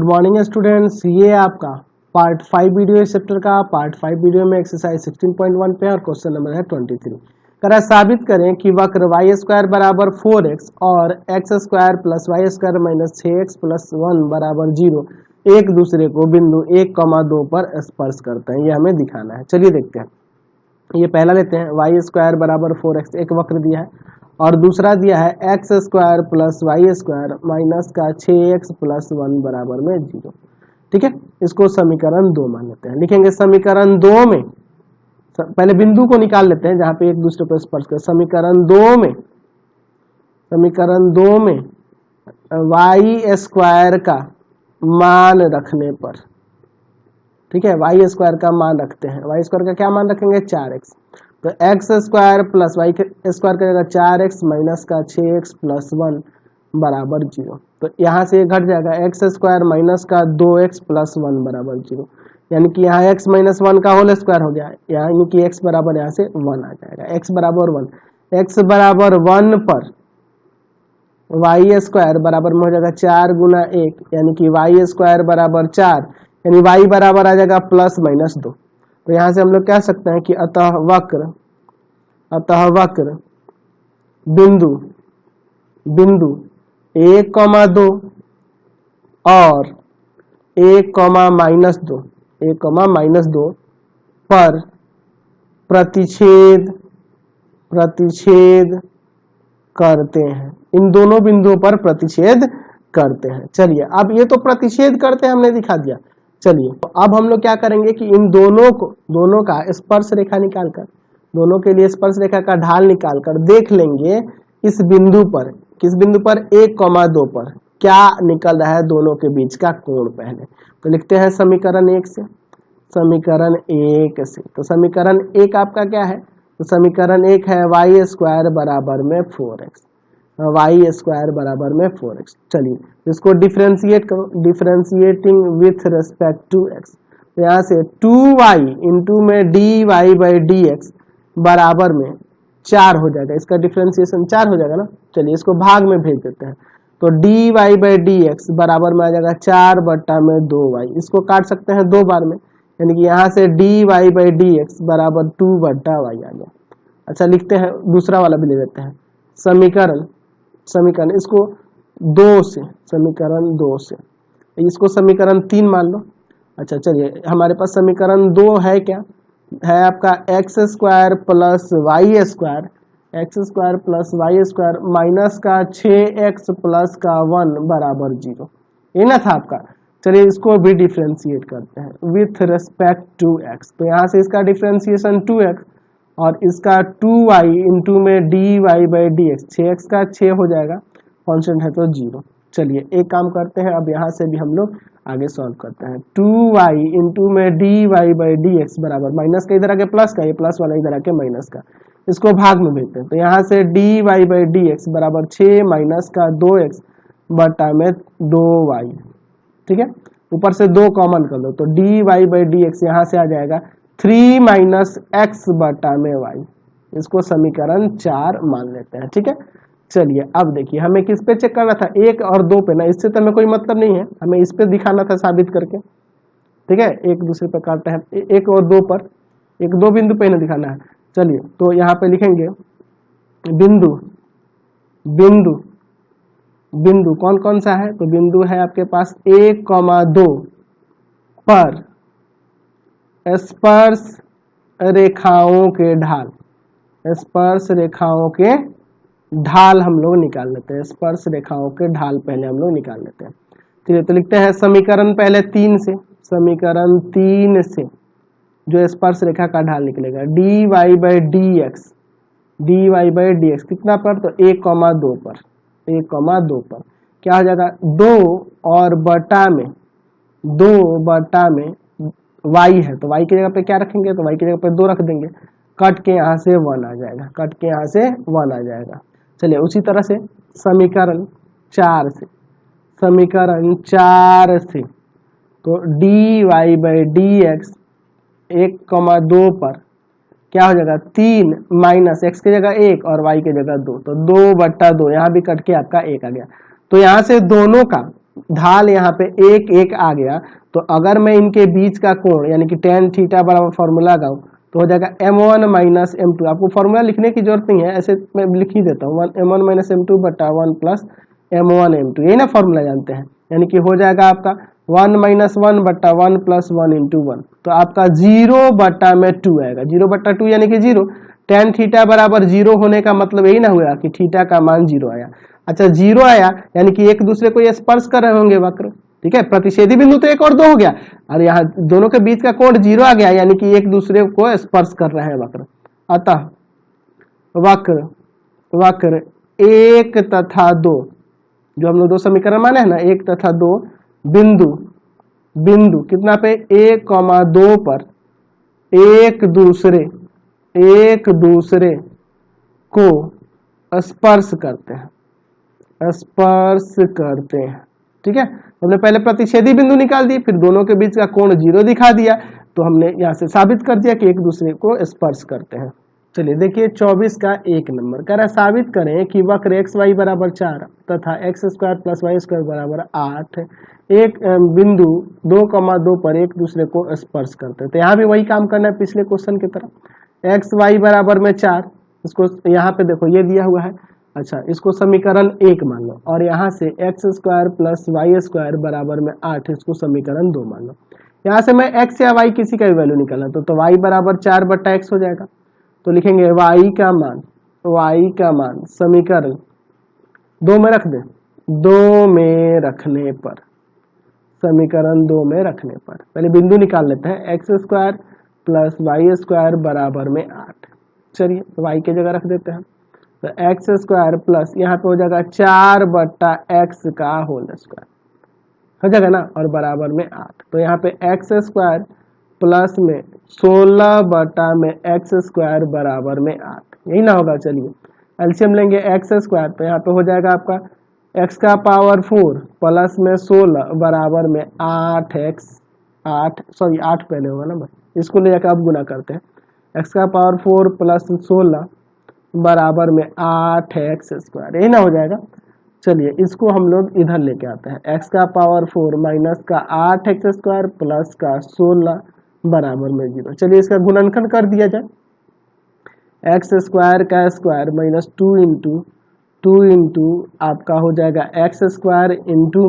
Good morning students, ये आपका part 5 video इस चैप्टर का। पार्ट 5 वीडियो में एक्सरसाइज 16.1 पे और क्वेश्चन नंबर है 23। करा साबित करें कि वक्र वाई स्क्वायर बराबर 4x और x square plus y square minus 6x plus 1 बराबर 0 एक दूसरे को बिंदु 1,2 पर स्पर्श करते हैं। ये हमें दिखाना है। चलिए देखते हैं। ये पहला लेते हैं, वाई स्क्वायर बराबर 4x एक वक्र दिया है और दूसरा दिया है x square plus y square minus का 6x प्लस 1 बराबर में 0। ठीक है, इसको समीकरण 2 मान लेते हैं। लिखेंगे समीकरण 2 में, पहले बिंदु को निकाल लेते हैं जहां पे एक दूसरे को स्पर्श कर। समीकरण 2 में वाई स्क्वायर का मान रखने पर, ठीक है, वाई स्क्वायर का मान रखते हैं। वाई स्क्वायर का क्या मान रखेंगे? 4x। तो x square plus y square का जगह 4x माइनस का 6x प्लस 1 बराबर 0। तो यहाँ से घट जाएगा एक्स स्क्वायर माइनस का 2x प्लस 1 बराबर 0, यानी कि यहाँ x माइनस 1 का होल स्क्वायर हो गया, यानी कि x बराबर यहाँ से 1 आ जाएगा। x बराबर 1, x बराबर 1 पर वाई स्क्वायर बराबर में हो जाएगा 4 गुना 1, यानी कि वाई स्क्वायर बराबर 4, यानी y बराबर आ जाएगा प्लस माइनस 2। तो यहाँ से हम लोग कह सकते हैं कि अतः वक्र बिंदु 1,2 और 1,-2 पर प्रतिच्छेद करते हैं। इन दोनों बिंदुओं पर प्रतिच्छेद करते हैं। चलिए, अब ये तो प्रतिच्छेद करते हैं हमने दिखा दिया। चलिए, तो अब हम लोग क्या करेंगे कि इन दोनों का स्पर्श रेखा निकालकर, दोनों के लिए स्पर्श रेखा का ढाल निकालकर देख लेंगे इस बिंदु पर, किस बिंदु पर? 1,2 पर क्या निकल रहा है दोनों के बीच का कोण। पहले तो लिखते हैं समीकरण 1 से। तो समीकरण 1 आपका क्या है? तो समीकरण 1 है वाई स्क्वायर बराबर में 4x, वाई स्क्वायर बराबर में 4x। चलिए इसको डिफ्रेंशिएट करो, differentiating with respect to x। तो यहाँ से 2y इंटू में dy बाई dx बराबर में 4 हो जाएगा। इसका डिफ्रेंशिएशन 4 हो जाएगा ना। चलिए इसको भाग में भेज देते हैं। तो dy बाई dx बराबर में आ जाएगा 4/2y। इसको काट सकते हैं 2 बार में, यानी कि यहाँ से dy बाई dx बराबर 2/y आ गया। अच्छा, लिखते हैं दूसरा वाला भी ले लेते हैं। समीकरण इसको 2 से, समीकरण 2 से इसको समीकरण 3 मान लो। अच्छा चलिए, हमारे पास समीकरण 2 है, क्या है आपका? X square plus y square minus का 6x प्लस का 1 बराबर 0। ये ना था आपका। चलिए इसको भी डिफ्रेंशिएट करते हैं विथ रेस्पेक्ट टू x। तो यहाँ से इसका डिफ्रेंशिएशन 2x और इसका 2y इंटू में dy बाई dx, 6x का 6 हो जाएगा, कांस्टेंट है तो 0। चलिए एक काम करते हैं, अब यहाँ से भी हम लोग आगे सॉल्व करते हैं। 2y इंटू में dy बाई dx बराबर माइनस का इधर आके प्लस का, ये प्लस वाला इधर आके माइनस का, इसको भाग में भेजते हैं। तो यहाँ से dy बाई dx बराबर 6 माइनस का 2x बटा में 2y। ठीक है, ऊपर से 2 कॉमन कर लो, तो dy बाई dx यहाँ से आ जाएगा 3 माइनस x बटा में y। इसको समीकरण 4 मान लेते हैं। ठीक है, चलिए अब देखिए हमें किस पे चेक करना था? 1 और 2 पे ना। इससे तो हमें कोई मतलब नहीं है, हमें इस पे दिखाना था साबित करके। ठीक है, एक दूसरे पे काटते हैं 1 और 2 पर, 1-2 बिंदु पे नहीं दिखाना है। चलिए तो यहाँ पे लिखेंगे बिंदु कौन कौन सा है? तो बिंदु है आपके पास 1,2 पर स्पर्श रेखाओं के ढाल हम लोग निकाल लेते हैं। स्पर्श रेखाओं के ढाल पहले हम लोग निकाल लेते हैं। चलिए तो लिखते हैं समीकरण पहले 3 से। समीकरण 3 से जो स्पर्श रेखा का ढाल निकलेगा dy बाई dx कितना पर? तो 1,2 पर क्या हो जाएगा? 2 और बटा में y है, तो y की जगह पे क्या रखेंगे? तो y की जगह पे 2 रख देंगे, कट के यहाँ से 1 आ जाएगा, चलिए उसी तरह से समीकरण 4 से तो dy बाई dx 1,2 पर क्या हो जाएगा? 3 माइनस x की जगह 1 और y की जगह 2, तो 2/2, यहाँ भी कट के आपका 1 आ गया। तो यहाँ से दोनों का ढाल यहाँ पे एक एक आ गया, तो अगर मैं इनके बीच का कोण यानी कि tan थीटा बराबर फॉर्मूला लगाऊं तो हो जाएगा m1 माइनस m2। आपको फॉर्मूला लिखने की जरूरत नहीं है, ऐसे मैं लिख ही देता हूँ, m1 माइनस m2 बटा 1 प्लस m1 m2, यही ना फॉर्मूला जानते हैं। यानी कि हो जाएगा आपका 1 माइनस 1 बटा 1 प्लस 1 इंटू 1, तो आपका 0 बटा में 2 आएगा। 0 बटा 2 यानी कि 0। tan थीटा बराबर 0 होने का मतलब यही ना हुआ कि थीटा का मान 0 आया। अच्छा 0 आया यानी कि एक दूसरे को ये स्पर्श कर रहे होंगे वक्र, ठीक है। प्रतिच्छेदी बिंदु तो 1 और 2 हो गया, और यहाँ दोनों के बीच का कोण 0 आ गया, यानी कि एक दूसरे को स्पर्श कर रहे हैं वक्र। अतः वक्र वक्र 1 तथा 2, जो हम लोग दो समीकरण माने हैं ना, 1 तथा 2 बिंदु बिंदु कितना पे 1,2 पर एक दूसरे को स्पर्श करते हैं, ठीक है। हमने पहले प्रतिच्छेदी बिंदु निकाल दी, फिर दोनों के बीच का कोण 0 दिखा दिया, तो हमने यहाँ से साबित कर दिया कि एक दूसरे को स्पर्श करते हैं। चलिए देखिए 24 का 1 नंबर कह रहा है साबित करें कि वक्र एक्स वाई बराबर 4 तथा x square plus y square बराबर 8 एक बिंदु 2,2 पर एक दूसरे को स्पर्श करते हैं। तो यहाँ भी वही काम करना है पिछले क्वेश्चन की तरह। एक्स वाई बराबर में 4, इसको यहाँ पे देखो ये दिया हुआ है, अच्छा इसको समीकरण 1 मान लो, और यहाँ से x square plus y square बराबर में 8, इसको समीकरण 2 मान लो। यहाँ से मैं एक्स या वाई किसी का भी वैल्यू निकालना तो वाई बराबर 4 बट्टा एक्स हो जाएगा, तो लिखेंगे वाई का मान समीकरण 2 में रख दें, 2 में रखने पर, समीकरण 2 में रखने पर पहले बिंदु निकाल लेते हैं, x square plus y square बराबर में 8। चलिए तो वाई की जगह रख देते हैं, तो एक्स स्क्वायर प्लस यहाँ पे हो जाएगा 4 बट्टा एक्स का होल स्क्वायर हो जाएगा ना, और बराबर में 8। तो यहाँ पे एक्स स्क्वायर प्लस में 16 बटा में एक्स स्क्वायर बराबर में 8, यही ना होगा। चलिए एलसीएम लेंगे एक्स स्क्वायर, तो यहाँ पे हो जाएगा आपका एक्स का पावर 4 प्लस में 16 बराबर में 8 पहले होगा ना, बस इसको ले जाकर आप गुना करते हैं, एक्स का पावर 4 प्लस 16 बराबर में 8x स्क्वायर, यही ना हो जाएगा। चलिए इसको हम लोग इधर लेके आते हैं, x का पावर 4 माइनस का 8x स्क्वायर प्लस का 16 बराबर में 0। चलिए इसका गुणनखंड कर दिया जाए, एक्स स्क्वायर का स्क्वायर माइनस 2 इंटू आपका हो जाएगा एक्स स्क्वायर इंटू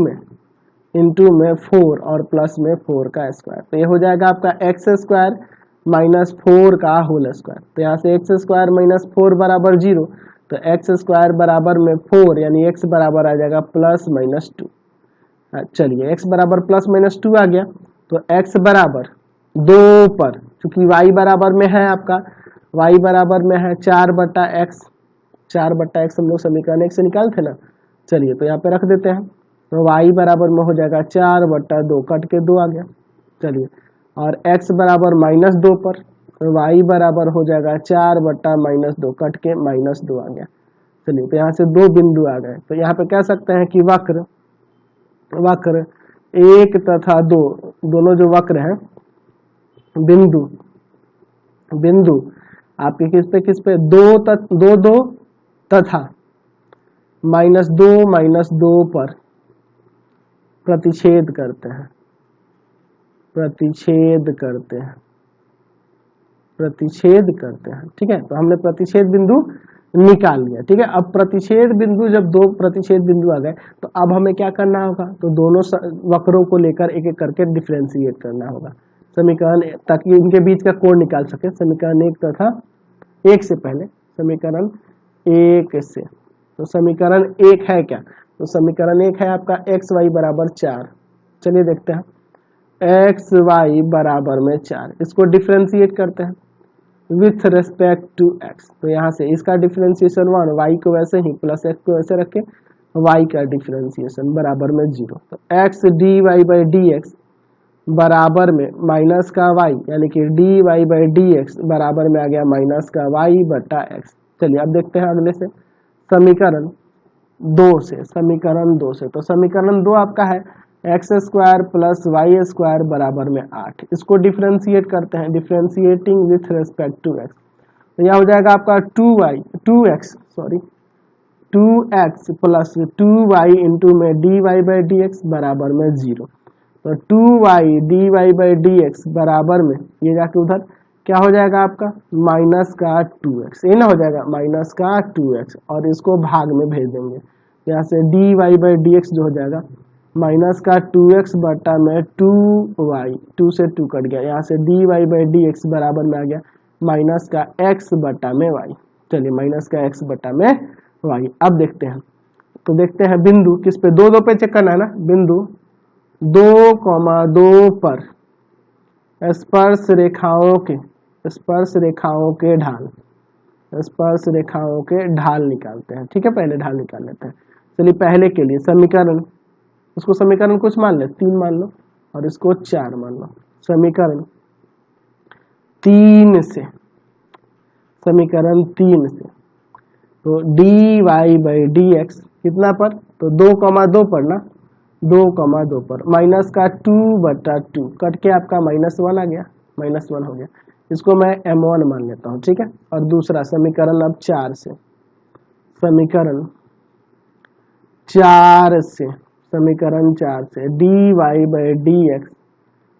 में 4 और प्लस में 4 का स्क्वायर, तो ये हो जाएगा आपका एक्स स्क्वायर माइनस 4 का होल स्क्वायर। तो यहाँ से एक्स स्क्वायर माइनस 4 बराबर 0, तो एक्स स्क्वायर बराबर में 4 यानी एक्स बराबर आ जाएगा प्लस माइनस 2। चलिए एक्स बराबर प्लस माइनस 2 आ गया, तो एक्स बराबर 2 पर, चूंकि वाई बराबर में है आपका, वाई बराबर में है 4 बट्टा एक्स हम लोग समीकरण 1 से निकालते ना। चलिए तो यहाँ पे रख देते हैं, तो वाई बराबर में हो जाएगा 4 बट्टा 2, कट के 2 आ गया। चलिए और x बराबर माइनस 2 पर, तो y बराबर हो जाएगा 4 बट्टा माइनस 2, कट के माइनस 2 आ गया। चलिए तो यहाँ से 2 बिंदु आ गए, तो यहाँ पे कह सकते हैं कि वक्र 1 तथा 2 दोनों जो वक्र हैं बिंदु आपके किस पे 2 तथा -2 पर प्रतिच्छेद करते हैं, ठीक है। तो हमने प्रतिच्छेद बिंदु निकाल लिया, ठीक है। अब प्रतिच्छेद बिंदु, जब 2 प्रतिच्छेद बिंदु आ गए, तो अब हमें क्या करना होगा, तो दोनों वक्रों को लेकर एक एक करके डिफरेंशिएट करना होगा समीकरण, ताकि इनके बीच का कोण निकाल सके। समीकरण 1 तथा 1 से पहले समीकरण 1 से, तो समीकरण 1 है क्या, तो समीकरण 1 है आपका एक्स वाई बराबर 4। चलिए देखते हैं, एक्स वाई बराबर में 4, इसको डिफ्रेंशिएट करते हैं विथ रेस्पेक्ट टू एक्स। तो यहाँ से इसका डिफ्रेंशिएशन 1, वाई को वैसे ही प्लस एक्स को वैसे रखे, वाई का डिफ्रेंशिएशन बराबर में 0। तो x d y by d x बराबर में माइनस का वाई, यानी कि d y by d x बराबर में आ गया माइनस का वाई बटा एक्स। चलिए अब देखते हैं अगले से समीकरण 2 से, तो समीकरण 2 आपका है x square plus y square बराबर में 8, इसको डिफ्रेंशिएट करते हैं, differentiating with respect to x. तो यह हो जाएगा आपका 2x 2x plus 2y into में dy/dx बराबर में 0। तो 2y dy/dx बराबर में ये जाके उधर क्या हो जाएगा आपका माइनस का 2x, ये ना हो जाएगा माइनस का 2x, और इसको भाग में भेज देंगे। यहाँ से dy/dx जो हो जाएगा माइनस का 2x बटा में 2y, 2 से 2 कट गया, यहाँ से dy/dx बराबर में आ गया माइनस का x बटा में y। चलिए माइनस का x बटा में y। अब देखते हैं, तो देखते हैं बिंदु किस पे, दो पे चेक करना है ना, बिंदु 2,2 पर स्पर्श रेखाओं के ढाल निकालते हैं। ठीक है, पहले ढाल निकाल लेते हैं। चलिए पहले के लिए समीकरण, उसको समीकरण कुछ मान ले, 3 मान लो, और इसको 4 मान लो। समीकरण 3 से तो dy/dx कितना पर, तो 2,2 पर ना, 2,2 पर माइनस का 2 बटा 2 कट के आपका -1 आ गया, -1 हो गया। इसको मैं m1 मान लेता हूँ। ठीक है, और दूसरा समीकरण अब 4 से, समीकरण 4 से dy/dx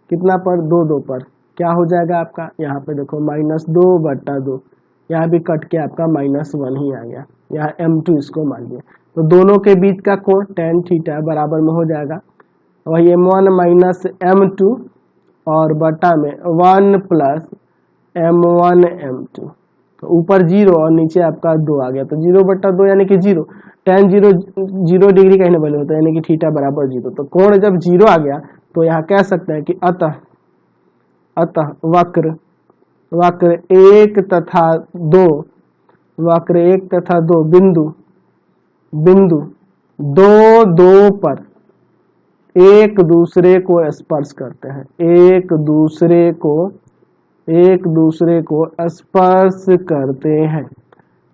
कितना पर, 2 पर क्या हो जाएगा आपका, यहाँ पे देखो -2 बटा 2, यहाँ भी कट के आपका -1 ही आ गया, यहाँ m2 इसको मान लिया। तो दोनों के बीच का कोण tan थीटा बराबर में हो जाएगा वही m1 माइनस m2 और बटा में 1 प्लस m1 m2। तो ऊपर 0 और नीचे आपका 2 आ गया, तो 0 बटा 2 यानी कि 0, tan 0 डिग्री का ही वैल्यू होता है, यानी कि थीटा बराबर 0। तो कोण जब 0 आ गया तो यहाँ कह सकते हैं कि अतः वक्र 1 तथा 2 बिंदु 2 पर एक दूसरे को स्पर्श करते हैं, एक दूसरे को स्पर्श करते हैं,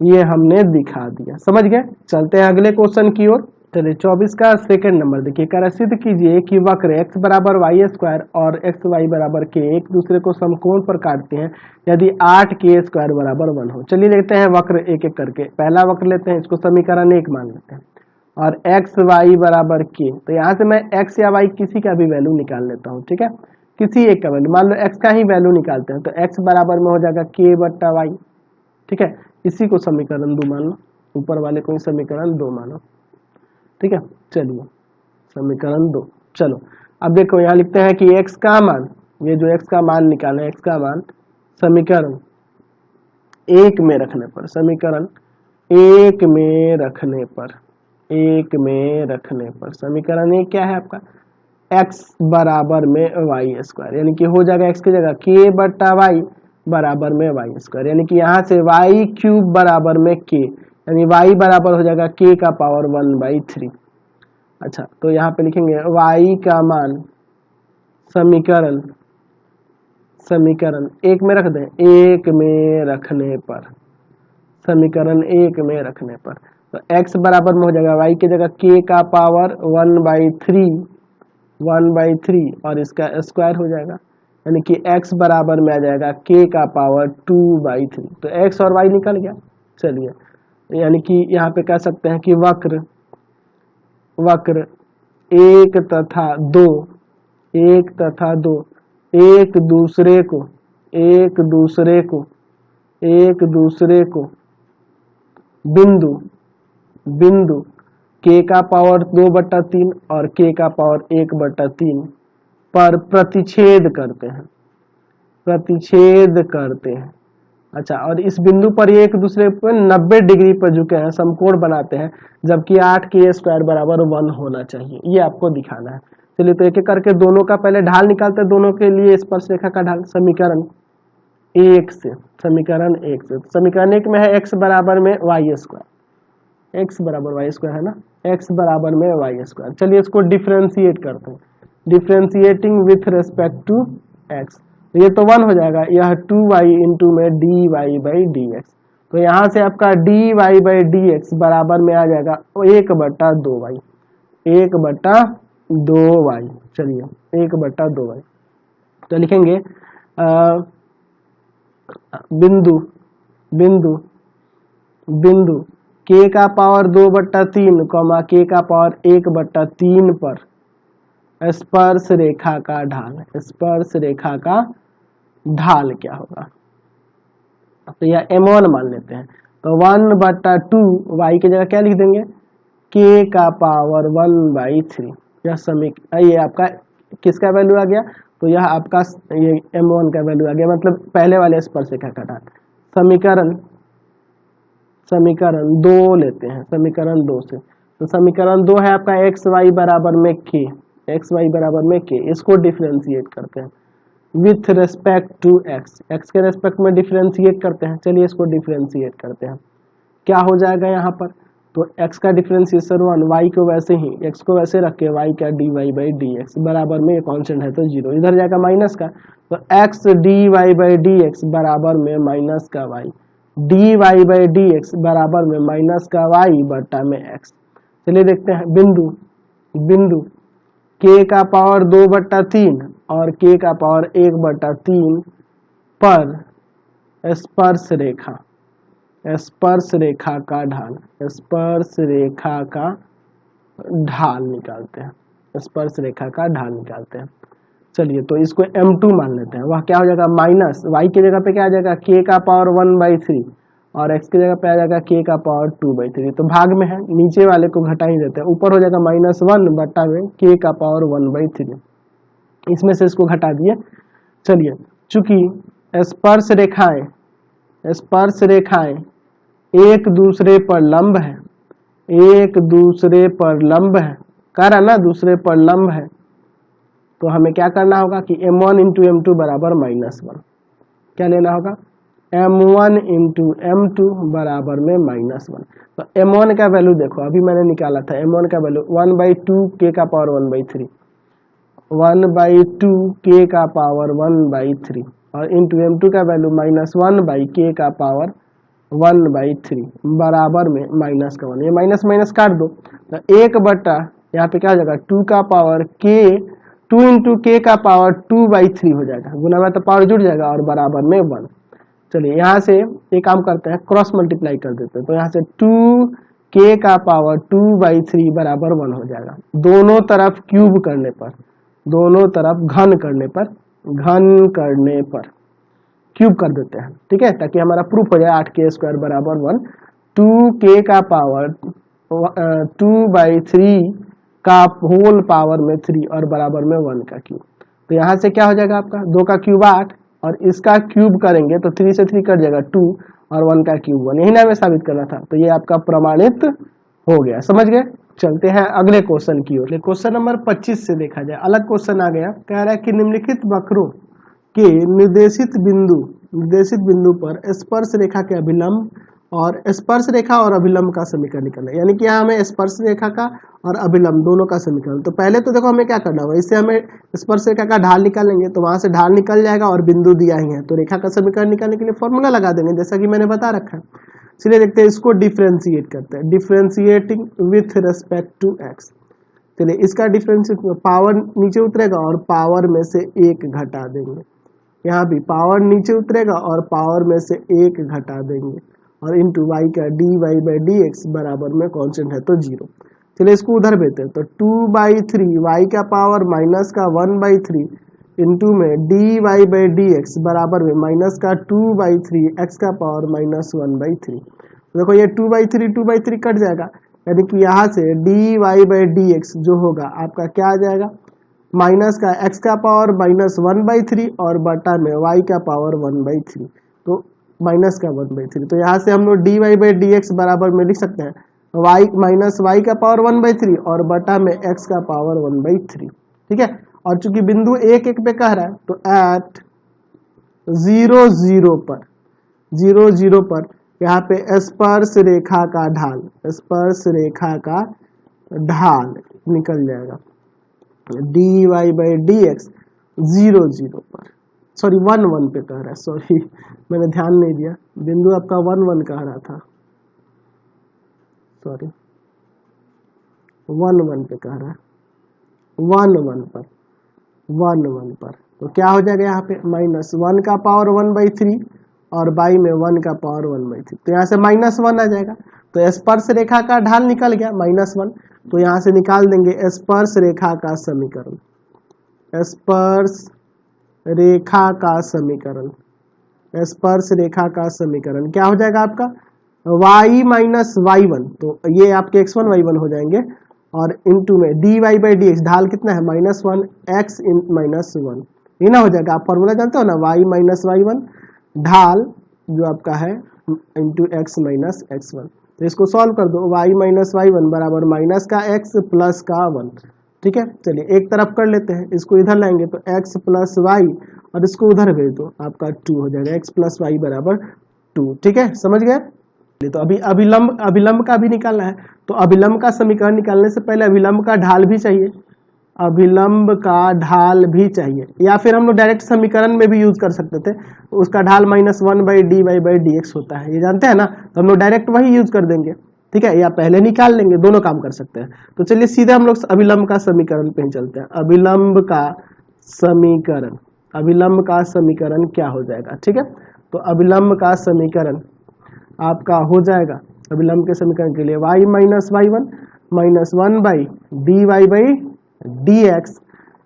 ये हमने दिखा दिया। समझ गए? चलते हैं अगले क्वेश्चन की ओर। चलिए 24 का सेकंड नंबर देखिए, कह सिद्ध कीजिए कि वक्र x बराबर y² और xy बराबर k एक दूसरे को समकोण पर काटते हैं यदि 8k² बराबर 1 हो। चलिए लेते हैं वक्र एक एक करके। पहला वक्र लेते हैं, इसको समीकरण 1 मान लेते हैं, और xy बराबर k। तो यहाँ से मैं x या y किसी का भी वैल्यू निकाल लेता हूँ। ठीक है, किसी एक का वैल्यू, मान लो x का ही वैल्यू निकालते हैं, तो x बराबर में हो जाएगा k बट्टा y। ठीक है, इसी को समीकरण 2 मान लो, ऊपर वाले को ही समीकरण 2 मानो। ठीक है, चलिए समीकरण 2। चलो अब देखो यहाँ लिखते हैं कि x का मान, ये जो x का मान निकालना है, x का मान समीकरण 1 में रखने पर, समीकरण 1 में रखने पर समीकरण 1 क्या है आपका, x बराबर में y², यानी कि हो जाएगा x की जगह k बट्टा y बराबर में y², यानी कि यहाँ से y³ बराबर में k, यानी y बराबर हो जाएगा k का पावर 1/3। अच्छा, तो यहाँ पे लिखेंगे y का मान समीकरण 1 में रख दें, 1 में रखने पर, समीकरण 1 में रखने पर, तो x बराबर में हो जाएगा y की जगह k का पावर 1/3 और इसका स्क्वायर हो जाएगा, यानी कि x बराबर में आ जाएगा k का पावर 2/3। तो x और y निकल गया। चलिए, यानी कि यहाँ पे कह सकते हैं कि वक्र 1 तथा 2 एक दूसरे को बिंदु k का पावर 2/3 और k का पावर 1/3 पर प्रतिच्छेद करते हैं। अच्छा, और इस बिंदु पर ये एक दूसरे पर 90 डिग्री पर झुके हैं, समकोण बनाते हैं, जबकि 8k² बराबर 1 होना चाहिए, ये आपको दिखाना है। चलिए तो एक एक करके दोनों का पहले ढाल निकालते हैं, दोनों के लिए स्पर्श रेखा का ढाल समीकरण 1 से, समीकरण 1 में है x बराबर में y², x बराबर y² है ना, x बराबर में y²। चलिए इसको डिफ्रेंशिएट करते हैं, differentiating with respect to x, ये तो 1 हो जाएगा, यह 2y इंटू में dy/dx। तो यहाँ से आपका dy/dx बराबर में आ जाएगा 1/2y, 1/2y। चलिए 1/2y, तो लिखेंगे बिंदु k का पावर 2/3 कॉमा k का पावर 1/3 पर स्पर्श रेखा का ढाल, स्पर्श रेखा का ढाल क्या होगा? तो यह m1 मान लेते हैं। तो 1/2 y की जगह क्या लिख देंगे, k का पावर 1/3। ये आपका किसका वैल्यू आ गया? तो यह आपका ये m1 का वैल्यू आ गया, मतलब पहले वाले स्पर्श रेखा का ढाल। समीकरण 2 लेते हैं, समीकरण 2 से। तो समीकरण 2 है आपका xy बराबर में k, xy बराबर में k। इसको डिफरेंशिएट करते हैं with respect to x, x के रेस्पेक्ट में डिफरेंशिएट करते हैं। चलिए इसको डिफरेंशिएट करते हैं, क्या हो जाएगा यहाँ पर? तो x का डिफरेंशिएशन 1, y को वैसे ही x को वैसे रख के y का dy/dx बराबर में कांस्टेंट है तो 0, इधर जाएगा माइनस का। तो x dy/dx बराबर में माइनस का y, dy/dx बराबर में माइनस का y बटा में x। चलिए देखते हैं बिंदु k का पावर 2/3 और k का पावर 1/3 पर स्पर्श रेखा का ढाल, स्पर्श रेखा का ढाल निकालते हैं, स्पर्श रेखा का ढाल निकालते हैं। चलिए तो इसको m2 मान लेते हैं। वह क्या हो जाएगा, माइनस y की जगह पे क्या आ जाएगा, k का पावर 1/3 और x की जगह पे आ जाएगा k का पावर 2/3। तो भाग में है, नीचे वाले को घटा ही देते हैं, ऊपर हो जाएगा -1 बटा में k का पावर 1/3। इसमें से इसको घटा दिए। चलिए चूंकि स्पर्श रेखाएं एक दूसरे पर लंब है, कह रहा ना दूसरे पर लंब है, तो हमें क्या करना होगा कि m1 इंटू m2 बराबर -1। क्या लेना होगा, m1 इंटू m2 बराबर में -1। तो m1 का वैल्यू देखो, अभी मैंने निकाला था m1 का वैल्यू 1/2 k का पावर 1/3, 1/2 k का पावर 1/3 और इंटू m2 का वैल्यू -1/k का पावर 1/3 बराबर में -1। ये माइनस काट दो तो 1 बटा यहाँ पे क्या हो जाएगा 2 का पावर k, 2 इंटू k का पावर 2/3 हो जाएगा, गुना में तो पावर जुड़ जाएगा और बराबर में 1। चलिए यहाँ से एक काम करते हैं, क्रॉस मल्टीप्लाई कर देते हैं। तो यहाँ से 2k का पावर 2/3 बराबर 1 हो जाएगा। दोनों तरफ क्यूब करने पर, दोनों तरफ घन करने पर क्यूब कर देते हैं, ठीक है, ताकि हमारा प्रूफ हो जाए 8k² बराबर 1। 2k का पावर 2/3 का होल पावर में 3 और बराबर में 1 का क्यूब। तो यहाँ से क्या हो जाएगा आपका 2 का क्यूब 8 और इसका क्यूब करेंगे तो 3 से 3 कट जाएगा 2 और 1 का क्यूब 1। यही ना हमें साबित करना था, तो ये आपका प्रमाणित हो गया, समझ गए। चलते हैं अगले क्वेश्चन की ओर। क्वेश्चन नंबर 25 से देखा जाए, अलग क्वेश्चन आ गया, कह रहा है कि निम्नलिखित वक्रों के निर्देशित बिंदु पर स्पर्श रेखा के अभिलंब और स्पर्श रेखा और अभिलंब का समीकरण निकालना है। यानी कि यहाँ हमें स्पर्श रेखा का और अभिलंब दोनों का समीकरण। तो पहले तो देखो हमें क्या करना होगा, इससे हमें स्पर्श रेखा का ढाल निकालेंगे, तो वहां से ढाल निकल जाएगा और बिंदु दिया ही है, तो रेखा का समीकरण निकालने के लिए फॉर्मूला लगा देंगे, जैसा कि मैंने बता रखा है। चलिए देखते हैं, इसको डिफ्रेंशिएट करते हैं, differentiating with respect to x. चलिए इसका डिफ्रेंशिएट, पावर नीचे उतरेगा और पावर में से 1 घटा देंगे। यहाँ भी पावर नीचे उतरेगा और पावर में से 1 घटा देंगे और इंटू वाई का dy/dx बराबर में कांस्टेंट है तो 0। चलिए इसको उधर भेजते हैं, तो 2/3 वाई का पावर माइनस का 1/3 इंटू में dy/dx बराबर में माइनस का 2/3 x का पावर -1/3। देखो ये 2/3 कट जाएगा, यानी कि यहाँ से dy/dx जो होगा आपका क्या आ जाएगा, माइनस का x का पावर -1/3 और बटा में y का पावर 1/3, तो माइनस का 1/3। तो यहाँ से हम लोग dy/dx बराबर में लिख सकते हैं y का पावर 1/3 और बटा में x का पावर 1/3, ठीक है। और चूंकि बिंदु 1 पे कह रहा है, तो एट 0 पर यहाँ पे स्पर्श रेखा का ढाल निकल जाएगा dy/dx 0 पर, सॉरी 1 पे कह रहा है, सॉरी मैंने ध्यान नहीं दिया, बिंदु आपका 1 कह रहा था, सॉरी 1 पे कह रहा है, 1 पर तो क्या हो जाएगा यहाँ पे -1 का पावर 1/3 और बाई में 1 का पावर 1/3, तो यहाँ से -1 आ जाएगा। तो स्पर्श रेखा का ढाल निकल गया -1, तो यहाँ से निकाल देंगे स्पर्श रेखा का समीकरण, स्पर्श रेखा का समीकरण, स्पर्श रेखा का समीकरण क्या हो जाएगा आपका y माइनस y1, तो ये आपके x1 y1 हो जाएंगे, और इनटू में dy/dx ढाल कितना है -1 x इन -1, ये ना हो जाएगा। आप फॉर्मूला जानते हो ना, y माइनस y1 ढाल जो आपका है इंटू x माइनस x1, तो इसको सॉल्व कर दो, y माइनस y1 बराबर माइनस का x प्लस का 1, ठीक है। चलिए एक तरफ कर लेते हैं, इसको इधर लाएंगे तो x प्लस y और इसको उधर भेज दो, आपका 2 हो जाएगा, x प्लस y बराबर 2, ठीक है, समझ गए। तो अभी अभिलंब का भी निकालना है, तो अभिलंब का समीकरण निकालने से पहले अभिलंब का ढाल भी चाहिए, अभिलंब का ढाल भी चाहिए, या फिर हम लोग डायरेक्ट समीकरण में भी यूज कर सकते थे, उसका ढाल -1/dy/dx होता है, ये जानते हैं ना, तो हम लोग डायरेक्ट वही यूज कर देंगे, ठीक है, या पहले निकाल लेंगे, दोनों काम कर सकते हैं। तो चलिए सीधे हम लोग अभिलंब का समीकरण पे ही चलते हैं। अभिलंब का समीकरण, अभिलंब का समीकरण क्या हो जाएगा, ठीक है। तो अभिलंब का समीकरण आपका हो जाएगा, अभिलंब के समीकरण के लिए y minus y1 -1/dy/dx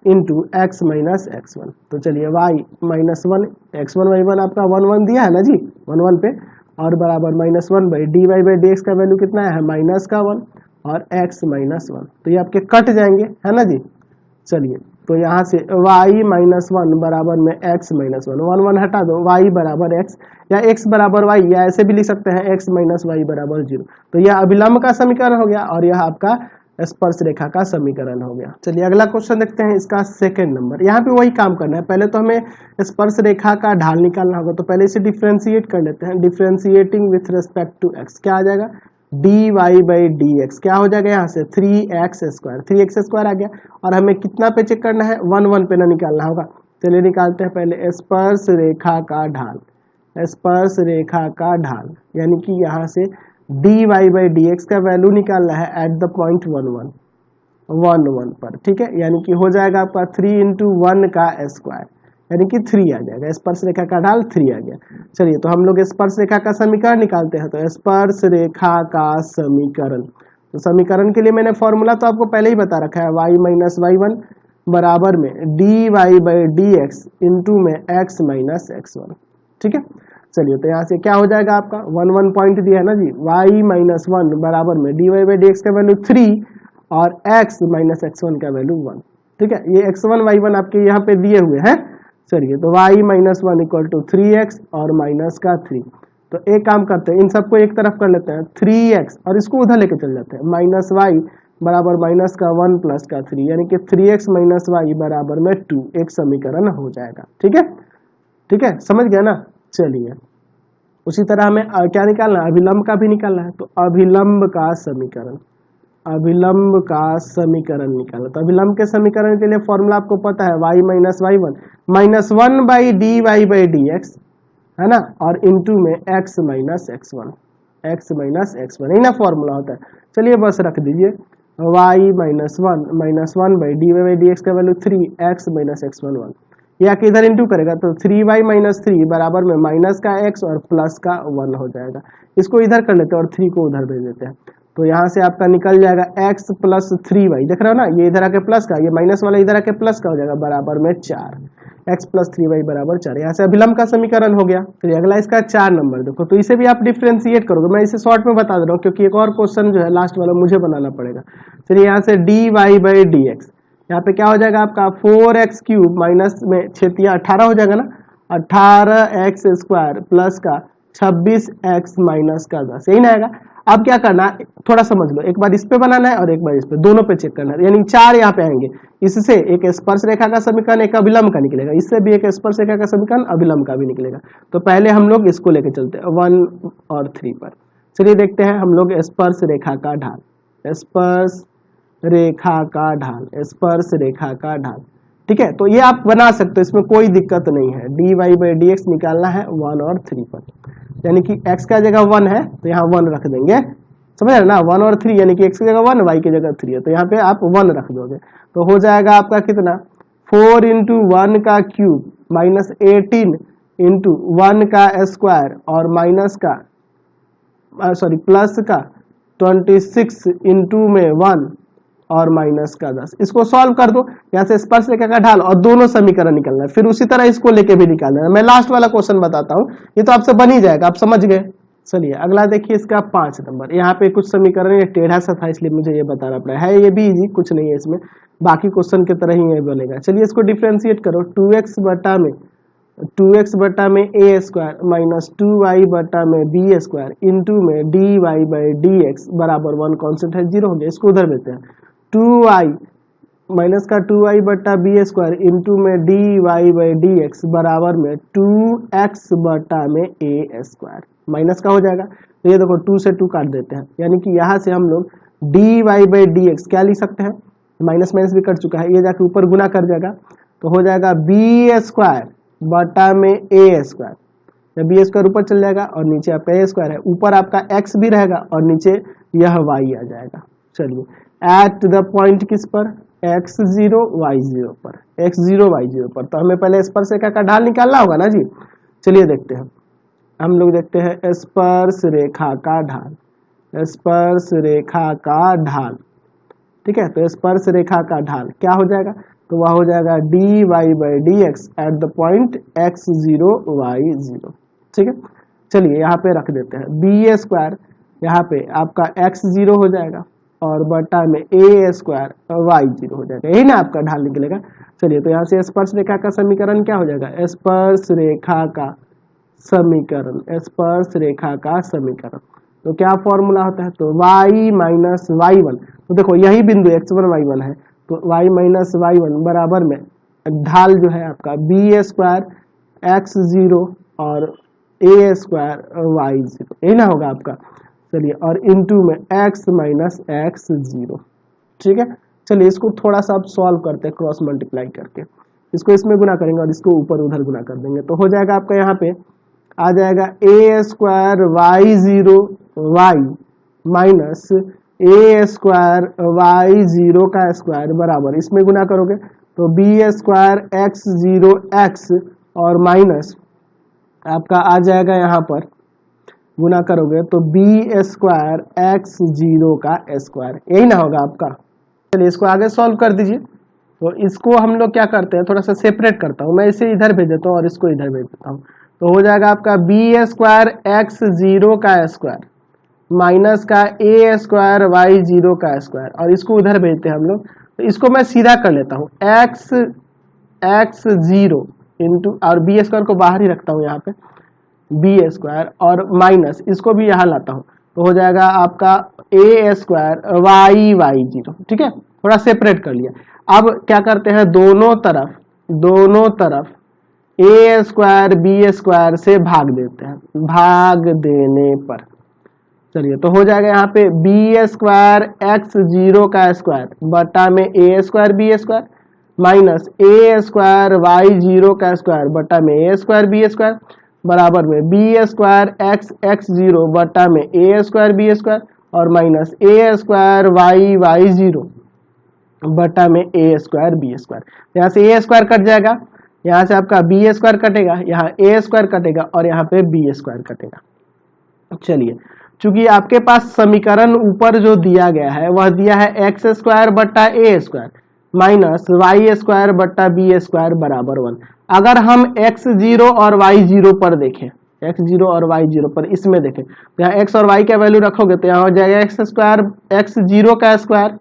into x minus x1, तो चलिए y माइनस 1 x1 y1 आपका 1 दिया है ना जी, 1 पे, और बराबर -1/dy/dx का वैल्यू कितना है माइनस का 1 और x माइनस 1, तो ये आपके कट जाएंगे, है ना जी। चलिए तो यहाँ से y माइनस 1 बराबर में x माइनस 1, 1 हटा दो, y बराबर x या x बराबर y, या ऐसे भी लिख सकते हैं x माइनस y बराबर 0, तो यह अभिलंब का समीकरण हो गया और यह आपका स्पर्श रेखा का समीकरण हो गया। चलिए अगला क्वेश्चन देखते हैं, इसका सेकंड नंबर। यहाँ पे वही काम करना है, पहले तो हमें स्पर्श रेखा का ढाल निकालना होगा, तो पहले इसे डिफ्रेंशिएट कर लेते हैं। Differentiating with respect to x क्या आ जाएगा, dy/dx क्या हो जाएगा, यहाँ से 3x² आ गया, और हमें कितना पे चेक करना है, 1 पे ना निकालना होगा। चलिए निकालते हैं पहले स्पर्श रेखा का ढाल, स्पर्श रेखा का ढाल, यानी कि यहाँ से dy/dx का वैल्यू निकालना है एट द पॉइंट 1 पर, ठीक है, यानी कि हो जाएगा आपका 3 × 1 का स्क्वायर, यानी कि 3 आ जाएगा, स्पर्श रेखा का ढाल 3 आ गया। चलिए तो हम लोग स्पर्श रेखा का समीकरण निकालते हैं, तो स्पर्श रेखा का समीकरण, तो समीकरण के लिए मैंने फॉर्मूला तो आपको पहले ही बता रखा है, y माइनस y1 बराबर में dy/dx इंटू में x माइनस x1, ठीक है। चलिए तो यहाँ से क्या हो जाएगा आपका 1 पॉइंट दिया है ना जी, y माइनस 1 बराबर में dy/dx का वैल्यू 3 और x माइनस x1 का वैल्यू 1, ठीक है, ये x1 y1 आपके यहाँ पे दिए हुए हैं। चलिए तो y minus 1 equal to 3x और माइनस का 3, तो एक काम करते हैं, इन सबको एक तरफ कर लेते हैं, 3x और इसको उधर लेके चल जाते हैं, माइनस y बराबर माइनस का 1 प्लस का 3, यानी कि 3x माइनस y बराबर में 2, एक समीकरण हो जाएगा, ठीक है, ठीक है, समझ गया ना। चलिए उसी तरह हमें क्या निकालना है, अभिलंब का भी निकालना है, तो अभिलंब का समीकरण, अभिलंब का समीकरण निकालना, तो अभिलंब के समीकरण के लिए फॉर्मूला आपको पता है, y माइनस y1 -1/dy/dx, है ना, और इंटू में x minus x1, x minus x1, यही ना फॉर्मूला होता है। चलिए बस रख दीजिए, y माइनस 1/dy/dx का वैल्यू 3, x माइनस x1 1, या कि इधर इंटू करेगा तो 3y माइनस 3 बराबर में माइनस का x और प्लस का 1 हो जाएगा। इसको इधर कर लेते हैं और 3 को उधर भेज देते हैं, तो यहाँ से आपका निकल जाएगा x प्लस 3y, देख रहे हो ना, ये इधर आके प्लस का, ये माइनस वाला इधर आके प्लस का हो जाएगा, बराबर में 4, x प्लस 3y बराबर 4, यहाँ से अभिलंब का समीकरण हो गया। चलिए अगला इसका 4 नंबर देखो, तो इसे भी आप डिफ्रेंशिएट करोगे, मैं इसे शॉर्ट में बता दे रहा हूँ क्योंकि एक और क्वेश्चन जो है लास्ट वाला मुझे बनाना पड़ेगा। चलिए यहाँ से dy/dx, यहाँ पे क्या हो जाएगा आपका 4x³ माइनस में 6 18 हो जाएगा ना, 18x² प्लस का 26x माइनस का 10, यही ना आएगा। अब क्या करना है, थोड़ा समझ लो, एक बार इस पे बनाना है और एक बार इस पे, दोनों पे चेक करना है, यानी 4 यहाँ पे आएंगे, इससे एक स्पर्श रेखा का समीकरण एक अभिलंब का निकलेगा, इससे भी एक स्पर्श रेखा का समीकरण अभिलंब का भी निकलेगा। तो पहले हम लोग इसको लेके चलते हैं 1 और 3 पर। चलिए देखते हैं हम लोग स्पर्श रेखा का ढाल, स्पर्श रेखा का ढाल, स्पर्श रेखा का ढाल, ठीक है, तो ये आप बना सकते हो, इसमें कोई दिक्कत नहीं है। dy/dx निकालना है 1 और 3 पर, यानी कि x का जगह 1 है तो यहाँ 1 रख देंगे, समझ रहे ना, 1 और 3, यानी कि x की जगह 1 y की जगह 3 है, तो यहाँ पे आप 1 रख दोगे, तो हो जाएगा आपका कितना 4 × 1 का क्यूब माइनस 18 × 1 का स्क्वायर और माइनस का सॉरी प्लस का 26 इंटू में 1 और माइनस का 10। इसको सॉल्व कर दो, यहाँ से स्पर्श रेखा का ढाल और दोनों समीकरण निकलना है, फिर उसी तरह इसको लेके भी निकालना है। मैं लास्ट वाला क्वेश्चन बताता हूँ, ये तो आपसे बन ही जाएगा, आप समझ गए। चलिए अगला देखिए इसका 5 नंबर। यहाँ पे कुछ समीकरण ये टेढ़ा सा था इसलिए मुझे ये बताना पड़ा है, ये भी इजी, कुछ नहीं है इसमें, बाकी क्वेश्चन की तरह ही ये बनेगा। चलिए इसको डिफ्रेंशिएट करो, 2x बटा में ए स्क्वायर माइनस 2y बटा में बी स्क्वायर इंटू में dy बाई डी एक्स बराबर 1 कॉन्स्टेंट है 0 हो गया। इसको उधर देते हैं, 2y माइनस का 2y बटा बी स्क्वायर इंटू में dy बाई डी एक्स बराबर में 2x बटा में ए स्क्वायर, माइनस का हो जाएगा। तो ये देखो 2 से 2 काट देते हैं, यानी कि यहाँ से हम लोग dy बाई डी एक्स क्या लिख सकते हैं, माइनस माइनस भी कट चुका है, ये जाके ऊपर गुना कर जाएगा तो हो जाएगा बी स्क्वायर बटा में ए स्क्वायर। जब बी स्क्वायर ऊपर चल जाएगा और नीचे आपका ए स्क्वायर है, ऊपर आपका एक्स भी रहेगा और नीचे यह वाई आ जाएगा। चलिए एट द पॉइंट किस पर, x0 y0 पर, x0 y0 पर। तो हमें पहले स्पर्श रेखा का ढाल निकालना होगा ना जी। चलिए देखते हैं, हम लोग देखते हैं स्पर्श रेखा का ढाल, स्पर्श रेखा का ढाल, ठीक है। तो स्पर्श रेखा का ढाल क्या हो जाएगा, तो वह हो जाएगा dy by d x at the point x0 y0, ठीक है। चलिए यहाँ पे रख देते हैं बी स्क्वायर, यहाँ पे आपका x0 हो जाएगा और बटा में ए स्क्वायर y0 हो जाएगा, यही ना आपका ढाल निकलेगा। चलिए तो यहाँ से स्पर्श रेखा का समीकरण क्या हो जाएगा, स्पर्श रेखा का समीकरण, स्पर्श रेखा का समीकरण। तो क्या फॉर्मूला होता है, तो y माइनस y1, तो देखो यही बिंदु x1 y1 है, तो y माइनस y1 बराबर में ढाल जो है आपका बी स्क्वायर x0 और ए स्क्वायर y0, यही ना होगा आपका। चलिए और इनटू में x माइनस x0, ठीक है। चलिए इसको थोड़ा सा आप सॉल्व करते हैं क्रॉस मल्टीप्लाई करके, इसको इसमें गुना करेंगे और इसको ऊपर उधर गुना कर देंगे, तो हो जाएगा आपका यहाँ पे आ जाएगा a square y0 y minus a square y0 का स्क्वायर बराबर, इसमें गुना करोगे तो बी स्क्वायर x0 x और माइनस आपका आ जाएगा यहाँ पर गुना करोगे तो बी स्क्वायर x0 का स्क्वायर, यही ना होगा आपका। चलिए इसको आगे सॉल्व कर दीजिए। तो इसको हम लोग क्या करते हैं, थोड़ा सा सेपरेट करता हूँ मैं, इसे इधर भेज देता हूँ और इसको इधर भेज देता हूँ। तो हो जाएगा आपका बी स्क्वायर x0 का स्क्वायर माइनस का ए स्क्वायर y0 का स्क्वायर, और इसको उधर भेजते हैं हम लोग। तो इसको मैं सीधा कर लेता हूँ, x0 इंटू और बी स्क्वायर को बाहर ही रखता हूँ यहाँ पे, बी स्क्वायर और माइनस इसको भी यहाँ लाता हूँ, तो हो जाएगा आपका ए स्क्वायर y0, ठीक है। थोड़ा सेपरेट कर लिया। अब क्या करते हैं, दोनों तरफ ए स्क्वायर बी स्क्वायर से भाग देते हैं, भाग देने पर चलिए तो हो जाएगा यहाँ पे बी स्क्वायर x0 का स्क्वायर बटा में ए square b square minus a square y0 का स्क्वायर बटा में ए स्क्वायर बी स्क्वायर बराबर में बी स्क्वायर x0 बटा में ए स्क्वायर बी स्क्वायर और माइनस ए स्क्वायर y0 बटा में ए स्क्वायर बी स्क्वायर। यहाँ से ए स्क्वायर कट जाएगा, यहाँ से आपका बी स्क्वायर कटेगा, यहाँ ए स्क्वायर कटेगा और यहाँ पे बी स्क्वायर कटेगा। चलिए चूंकि आपके पास समीकरण ऊपर जो दिया गया है वह दिया है एक्स स्क्वायर बट्टा ए स्क्वायर माइनस वाई स्क्वायर बट्टा बी स्क्वायर बराबर 1। अगर हम x0 और y0 पर देखें, x0 और y0 पर इसमें देखें तो यहाँ x और y का वैल्यू रखोगे तो यहाँ हो जाएगा एक्स स्क्वायर x0 का स्क्वायर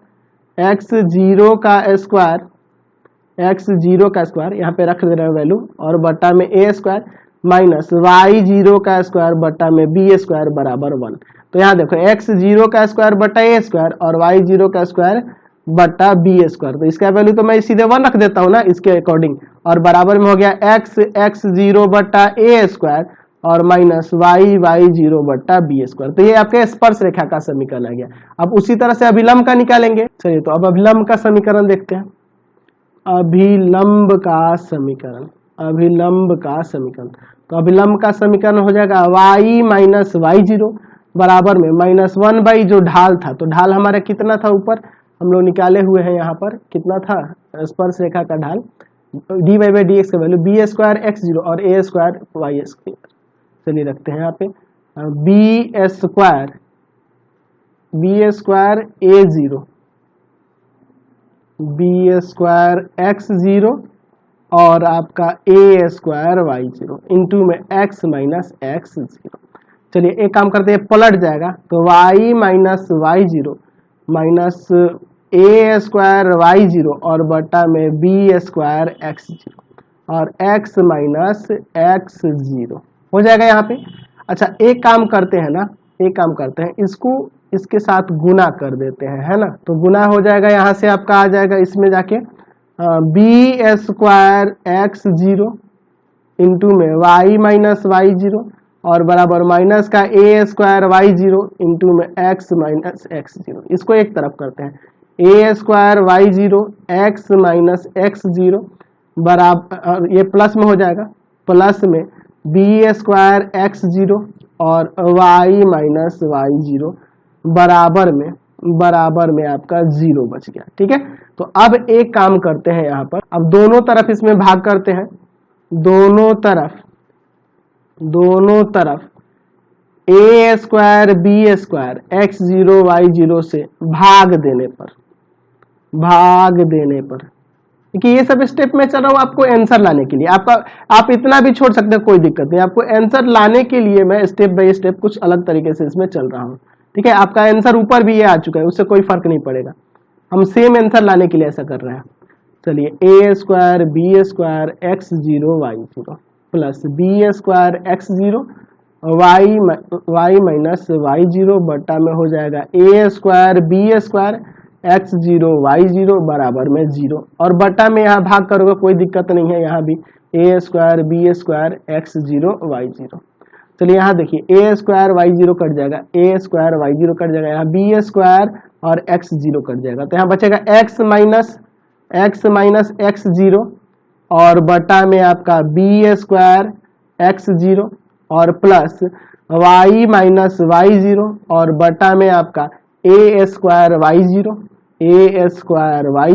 x0 का स्क्वायर यहाँ पे रख दे रहे हैं वैल्यू और बट्टा में ए स्क्वायर माइनस y0 का स्क्वायर बट्टा में बी स्क्वायर बराबर 1। तो यहाँ देखो x0 का स्क्वायर बट्टा ए स्क्वायर और y0 का स्क्वायर बट्टा बी स्क्वायर, तो इसका वैल्यू तो मैं सीधे 1 रख देता हूँ ना इसके अकॉर्डिंग, और बराबर में हो गया x0 बट्टा ए स्क्वायर और माइनस y0 बट्टा बी स्क्वायर। तो ये आपके स्पर्श रेखा का समीकरण आ गया। अब उसी तरह से अभिलंब का निकालेंगे। चलिए तो अब अभिलंब का समीकरण देखते हैं। अभिलंब का समीकरण तो अभिलंब का समीकरण हो जाएगा y माइनस y0 बराबर में -1 बाई जो ढाल था, तो ढाल हमारा कितना था ऊपर हम लोग निकाले हुए हैं, यहाँ पर कितना था स्पर्श रेखा का ढाल dy बाई डी एक्स का वैल्यू बी स्क्वायर x0 और ए स्क्वायर y स्क्वायर। चलिए रखते हैं यहाँ पे b square a zero, b square x zero और आपका a square y zero into में एक्स माइनस एक्स जीरो। चलिए एक काम करते हैं, पलट जाएगा तो y minus y zero minus a square y zero और बटा में बी स्क्वायर एक्स जीरो और एक्स माइनस एक्स जीरो हो जाएगा यहाँ पे। अच्छा एक काम करते हैं ना, एक काम करते हैं, इसको इसके साथ गुना कर देते हैं, है ना, तो गुना हो जाएगा, यहाँ से आपका आ जाएगा इसमें जाके b square x zero into में वाई माइनस वाई जीरो और बराबर माइनस का a square y zero into में एक्स माइनस एक्स जीरो। इसको एक तरफ करते हैं, a square y zero x minus x zero बराबर, ये प्लस में हो जाएगा, प्लस में बी स्क्वायर एक्स जीरो और वाई माइनस वाई जीरो बराबर में आपका जीरो बच गया। ठीक है, तो अब एक काम करते हैं, यहाँ पर अब दोनों तरफ इसमें भाग करते हैं, दोनों तरफ a square b square x zero y zero से भाग देने पर कि ये सब स्टेप में चल रहा हूं आपको आंसर लाने के लिए, आप इतना भी छोड़ सकते हैं, कोई दिक्कत नहीं, आपको आंसर लाने के लिए मैं स्टेप बाय स्टेप कुछ अलग तरीके से इसमें चल रहा हूं। ठीक है, आपका आंसर ऊपर भी ये आ चुका है, उससे कोई फर्क नहीं पड़ेगा, हम सेम आंसर लाने के लिए ऐसा कर रहे हैं। चलिए a square b square x zero y zero plus b square x zero y minus y zero बटा में हो जाएगा a square b square x zero y zero बराबर में जीरो और बटा में यहाँ भाग करोगे कोई दिक्कत नहीं है, यहाँ भी a square b square x zero y zero. चलिए यहाँ देखिए a square y zero cut जाएगा, a square y zero cut जाएगा, यहाँ बी स्क्वायर और एक्स जीरो कट जाएगा, तो यहाँ बचेगा एक्स माइनस एक्स जीरो और बटा में आपका बी स्क्वायर एक्स जीरो और plus y minus y zero और बटा में आपका ए स्क्वायर वाई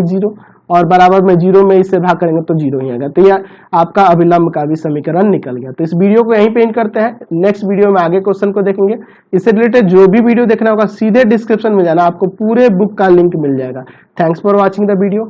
जीरो और बराबर में जीरो में इससे भाग करेंगे तो जीरो ही आएगा। तो यह आपका अभिलंब का भी समीकरण निकल गया। तो इस वीडियो को यहीं पे एंड करते हैं, नेक्स्ट वीडियो में आगे क्वेश्चन को देखेंगे। इससे रिलेटेड जो भी वीडियो देखना होगा सीधे डिस्क्रिप्शन में जाना, आपको पूरे बुक का लिंक मिल जाएगा। Thanks for watching the video.